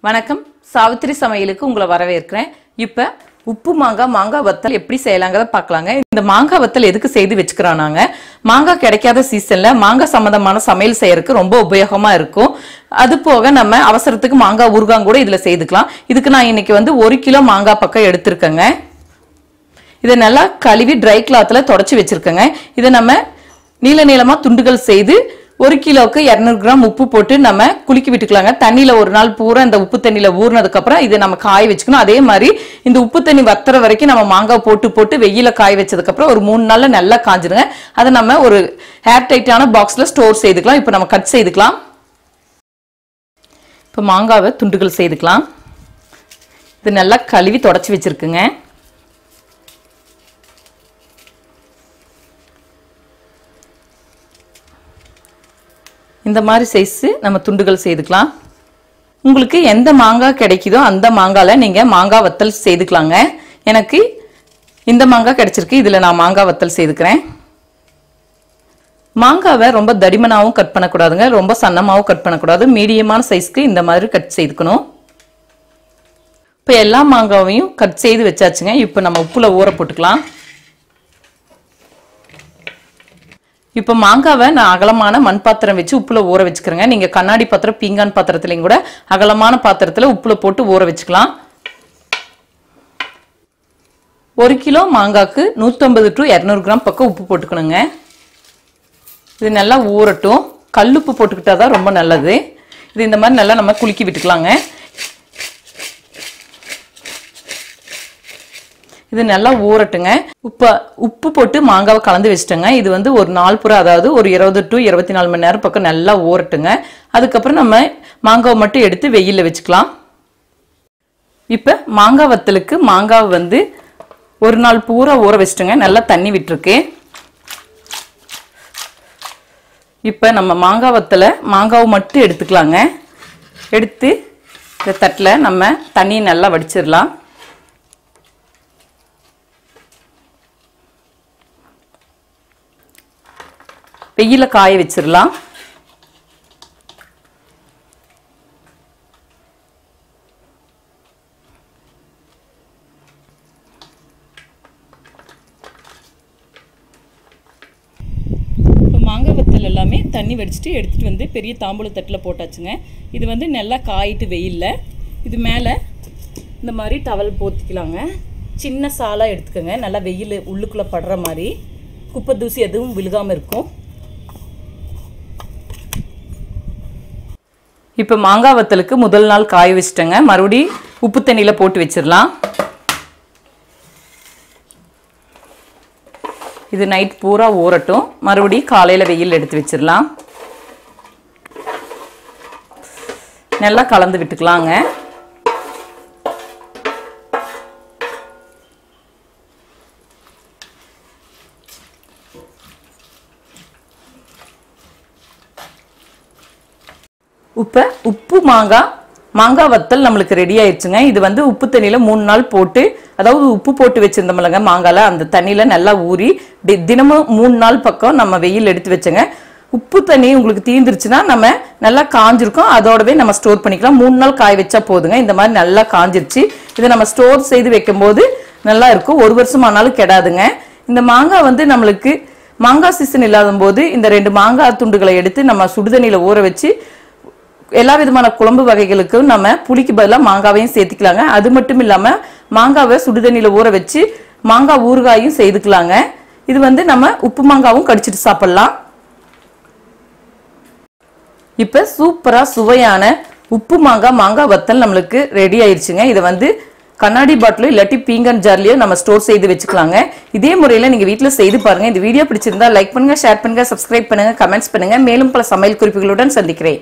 வணக்கம் சாவித்திரி சமையலுக்கு உங்களை வரவேற்கிறேன். இப்போ உப்பு மாங்காய் வத்தல் எப்படி செய்யலாங்கிறத பார்க்கலாங்க. இந்த மாங்காய் வத்தல் எதுக்கு செய்து வச்சுக்கிறோம்? மாங்காய் கிடைக்காத சீசன்ல மாங்காய் சம்பந்தமான சமையல் செய்யறதுக்கு ரொம்ப உபயோகமா இருக்கும். அது போக நம்ம அவசரத்துக்கு மாங்காய் ஊறுகாய் கூட இதுல செய்துக்கலாம். இதுக்கு நான் இன்னைக்கு 1 கிலோ மாங்காய் பக்கம் எடுத்திருக்கேங்க. இதை நல்லா கழுவி ட்ரை கிளாத்ல தொடச்சி வச்சிருக்கேங்க. இதை நம்ம நீள நீளமா துண்டுகள் செய்து 1 கிலோக்கு 200 கிராம் உப்பு போட்டு நம்ம குலுக்கி விட்டுக்கலாங்க. தண்ணியில ஒரு நாள் பூரா இந்த உப்பு தண்ணியில ஊறினதுக்கு அப்புறம் இதை நம்ம காய வச்சுக்கணும். அதே மாதிரி இந்த உப்பு தண்ணி வத்துற வரைக்கும் நம்ம மாங்காய் போட்டு வெயில காய வச்சதுக்கு அப்புறம் ஒரு 3 நாள்ல நல்லா காஞ்சிருங்க. அதை நம்ம ஒரு ஏர் டைட்டான பாக்ஸ்ல ஸ்டோர் செய்துக்கலாம். இப்போ நம்ம கட் செய்துக்கலாம். இப்போ மாங்காவை துண்டுகள் செய்துக்கலாம். இது நல்லா கழுவி தொடச்சி வச்சிருக்குங்க. இந்த மாதிரி சைஸ் நம்ம துண்டுகள் செய்துக்கலாம். உங்களுக்கு எந்த மாங்காய் கிடைக்குதோ அந்த மாங்காயில நீங்க மாங்காய் வத்தல் செய்துக்கலாங்க. எனக்கு இந்த மாங்காய் கிடைச்சிருக்கு. இதுல நான் மாங்காய் வத்தல் செய்துக்கிறேன். மாங்காவை ரொம்ப தடிமனாவும் கட் பண்ணக்கூடாதுங்க, ரொம்ப சன்னமாவும் கட் பண்ணக்கூடாது. மீடியமான சைஸ்க்கு இந்த மாதிரி கட் செய்துக்கணும். இப்போ எல்லா மாங்காவையும் கட் செய்து வச்சாச்சுங்க. இப்போ நம்ம உப்புல ஊற போட்டுக்கலாம். இப்போ மாங்காவை நான் அகலமான மண் பாத்திரம் வச்சு உப்புல ஊற வச்சுக்கிறேங்க. நீங்க கண்ணாடி பாத்திரம், பீங்கான் பாத்திரத்திலையும் கூட அகலமான பாத்திரத்துல உப்புல போட்டு ஊற வச்சுக்கலாம். 1 கிலோ மாங்காய்க்கு 150 to 200 கிராம் பக்கம் உப்பு போட்டுக்கணுங்க. இது நல்லா ஊறட்டும். கல்லுப்பு போட்டுக்கிட்டாதான் ரொம்ப நல்லது. இது இந்த மாதிரி நல்லா நம்ம குலுக்கி விட்டுக்கலாங்க. இது நல்லா ஊறட்டுங்க. உப்பு போட்டு மாங்காவை கலந்து வச்சுட்டோங்க. இது ஒரு நாள் பூரா, அதாவது ஒரு 20 to 24 மணி நேரம் பக்கம் நல்லா ஊறட்டுங்க. அதுக்கப்புறம் நம்ம மாங்காவை மட்டும் எடுத்து வெயில்ல வச்சுக்கலாம். இப்ப மாங்காய் வத்தலுக்கு மாங்காவை ஒரு நாள் பூரா ஊற வச்சுட்டோங்க. நல்லா தண்ணி விட்டுருக்கு. இப்ப நம்ம மாங்காய் வத்தலை மாங்காவை மட்டும் எடுத்துக்கலாங்க. எடுத்து இந்த தட்டில் நம்ம தண்ணியை நல்லா வடிச்சிடலாம். வெயில காய வச்சிடலாம். மாங்காய் வத்தல் எல்லாமே தண்ணி வடிச்சிட்டு எடுத்துட்டு பெரிய தாம்பூல தட்டில் போட்டாச்சுங்க. இது நல்லா காயிட்டு வெயில்ல இது மேலே இந்த மாதிரி டவல் போத்திக்கலாங்க. சின்ன சாலா எடுத்துக்கோங்க. நல்லா வெயில் உள்ளுக்குள்ள படுற மாதிரி, குப்பை தூசி எதுவும் விழுகாம இருக்கும். இப்போ மாங்காய் வத்தலுக்கு முதல் நாள் காய வச்சுட்டேங்க. மறுபடி உப்பு தண்ணியில போட்டு வச்சிடலாம். இது நைட் பூரா ஊறட்டும். மறுபடி காலையில வெயில் எடுத்து வச்சிடலாம். நல்லா கலந்து விட்டுக்கலாங்க. உப்பு மாங்காய் வத்தல் நம்மளுக்கு ரெடி ஆயிடுச்சுங்க. இது உப்பு தண்ணியில 3 நாள் போட்டு, அதாவது உப்பு போட்டு வச்சிருந்தோம்லங்க மாங்கால, அந்த தண்ணியில நல்லா ஊறி தினமும் 3 நாள் பக்கம் நம்ம வெயில் எடுத்து வச்சோங்க. உப்பு தண்ணி உங்களுக்கு தீந்துருச்சுன்னா நம்ம நல்லா காஞ்சிருக்கும், அதோடவே நம்ம ஸ்டோர் பண்ணிக்கலாம். 3 நாள் காய வச்சா போதுங்க. இந்த மாதிரி நல்லா காஞ்சிருச்சு. இதை நம்ம ஸ்டோர் செய்து வைக்கும் போது நல்லா இருக்கும். 1 வருஷம் ஆனாலும் கெடாதுங்க. இந்த மாங்காய் நம்மளுக்கு மாங்காய் சீசன் இல்லாத போது இந்த 2 மாங்காய் துண்டுகளை எடுத்து நம்ம சுடுதண்ணியில ஊற வச்சு எல்லா விதமான குழம்பு வகைகளுக்கும் நம்ம புளிக்கு பதிலாக மாங்காவையும் சேர்த்துக்கலாங்க. அது மட்டும் இல்லாம மாங்காவை சுடுதண்ணியில ஊற வச்சு மாங்காய் ஊறுகாயும் செய்துக்கலாங்க. இது நம்ம உப்பு மாங்காவும் கடிச்சிட்டு சாப்பிடலாம். இப்ப சூப்பரா சுவையான உப்பு மாங்காய் வத்தல் நம்மளுக்கு ரெடி ஆயிடுச்சுங்க. இதை கண்ணாடி பாட்டிலோ இல்லாட்டி பீங்கான் ஜார்லயோ நம்ம ஸ்டோர் செய்து வச்சுக்கலாங்க. இதே முறையில நீங்க வீட்டுல செய்து பாருங்க. இந்த வீடியோ பிடிச்சிருந்தா லைக் பண்ணுங்க, ஷேர் பண்ணுங்க, சப்ஸ்கிரைப் பண்ணுங்க, கமெண்ட்ஸ் பண்ணுங்க. மேலும் பல சமையல் குறிப்புகளுடன் சந்திக்கிறேன்.